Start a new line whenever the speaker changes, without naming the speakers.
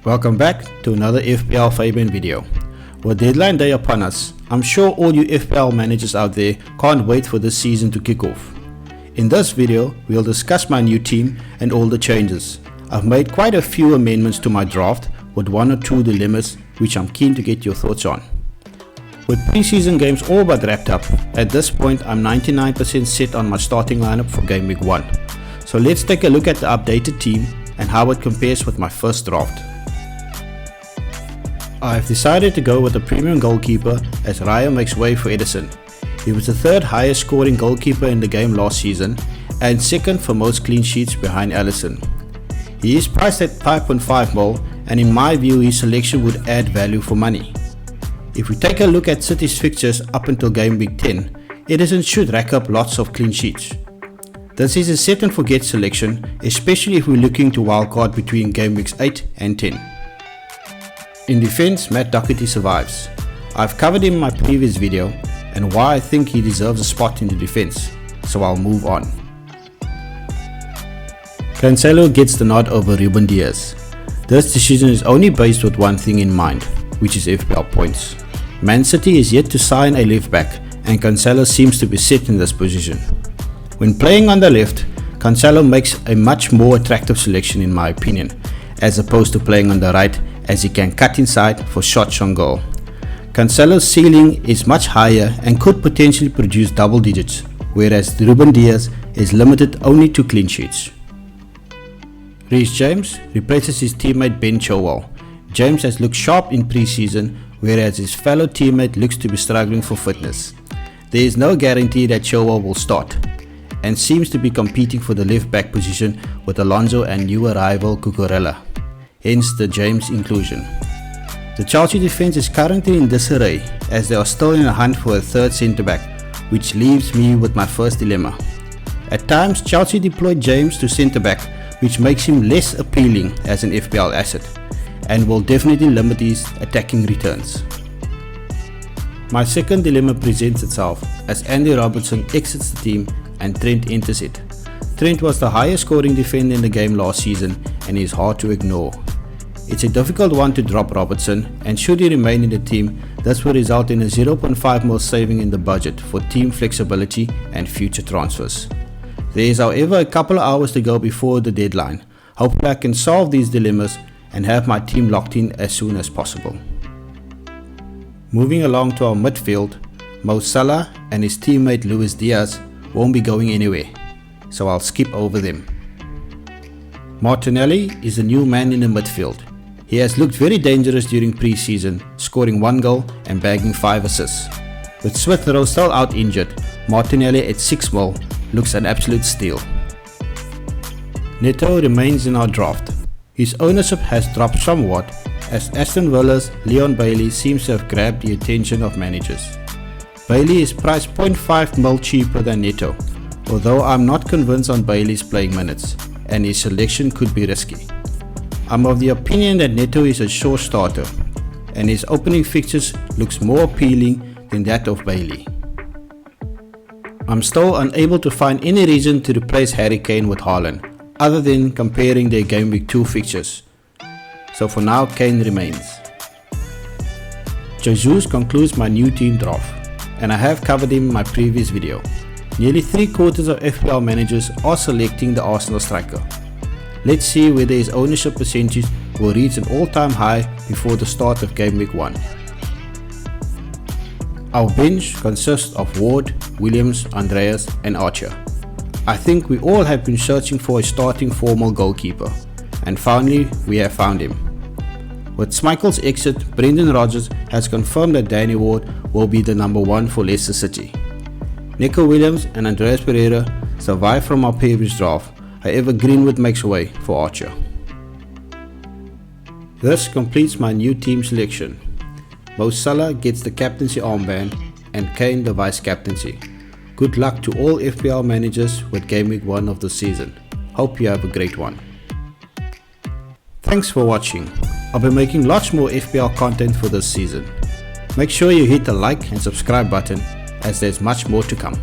Welcome back to another FPL Fabian video. With deadline day upon us, I'm sure all you FPL managers out there can't wait for this season to kick off. In this video, we'll discuss my new team and all the changes. I've made quite a few amendments to my draft with one or two dilemmas which I'm keen to get your thoughts on. With preseason games all but wrapped up, at this point I'm 99% set on my starting lineup for Game Week 1. So let's take a look at the updated team and how it compares with my first draft. I've decided to go with a premium goalkeeper as Raya makes way for Edison. He was the third highest scoring goalkeeper in the game last season and second for most clean sheets behind Alisson. He is priced at 5.5 mil and in my view his selection would add value for money. If we take a look at City's fixtures up until game week 10, Edison should rack up lots of clean sheets. This is a set and forget selection, especially if we're looking to wildcard between game weeks 8 and 10. In defense, Matt Doherty survives. I've covered him in my previous video and why I think he deserves a spot in the defense, so I'll move on. Cancelo gets the nod over Ruben Diaz. This decision is only based with one thing in mind, which is FPL points. Man City is yet to sign a left back and Cancelo seems to be set in this position. When playing on the left, Cancelo makes a much more attractive selection in my opinion, as opposed to playing on the right, as he can cut inside for shots on goal. Cancelo's ceiling is much higher and could potentially produce double digits, whereas Ruben Diaz is limited only to clean sheets. Reece James replaces his teammate Ben Chilwell. James has looked sharp in pre-season, whereas his fellow teammate looks to be struggling for fitness. There is no guarantee that Chilwell will start, and seems to be competing for the left back position with Alonso and new arrival Cucurella. Hence the James inclusion. The Chelsea defense is currently in disarray as they are still in a hunt for a third centre back, which leaves me with my first dilemma. At times Chelsea deployed James to centre back, which makes him less appealing as an FPL asset and will definitely limit his attacking returns. My second dilemma presents itself as Andy Robertson exits the team and Trent enters it. Trent was the highest scoring defender in the game last season and is hard to ignore. It's a difficult one to drop Robertson, and should he remain in the team, this will result in a 0.5 mil saving in the budget for team flexibility and future transfers. There is however a couple of hours to go before the deadline. Hopefully I can solve these dilemmas and have my team locked in as soon as possible. Moving along to our midfield, Mo Salah and his teammate Luis Diaz won't be going anywhere, so I'll skip over them. Martinelli is the new man in the midfield. He has looked very dangerous during pre-season, scoring 1 goal and bagging 5 assists. With Smith Rowe still out injured, Martinelli at 6 mil looks an absolute steal. Neto remains in our draft. His ownership has dropped somewhat as Aston Villa's Leon Bailey seems to have grabbed the attention of managers. Bailey is priced 0.5 mil cheaper than Neto, although I'm not convinced on Bailey's playing minutes and his selection could be risky. I'm of the opinion that Neto is a sure starter and his opening fixtures looks more appealing than that of Bailey. I'm still unable to find any reason to replace Harry Kane with Haaland other than comparing their Game Week 2 fixtures. So for now Kane remains. Jesus concludes my new team draft and I have covered him in my previous video. Nearly 3/4 of FPL managers are selecting the Arsenal striker. Let's see whether his ownership percentage will reach an all-time high before the start of Game Week 1. Our bench consists of Ward, Williams, Andreas and Archer. I think we all have been searching for a starting formal goalkeeper, and finally we have found him. With Schmeichel's exit, Brendan Rodgers has confirmed that Danny Ward will be the number 1 for Leicester City. Nico Williams and Andreas Pereira survive from our previous draft, however Greenwood makes way for Archer. This completes my new team selection. Mo Salah gets the captaincy armband and Kane the vice captaincy. Good luck to all FPL managers with Game Week 1 of the season. Hope you have a great one. Thanks for watching. I'll be making lots more FPL content for this season. Make sure you hit the like and subscribe button as there's much more to come.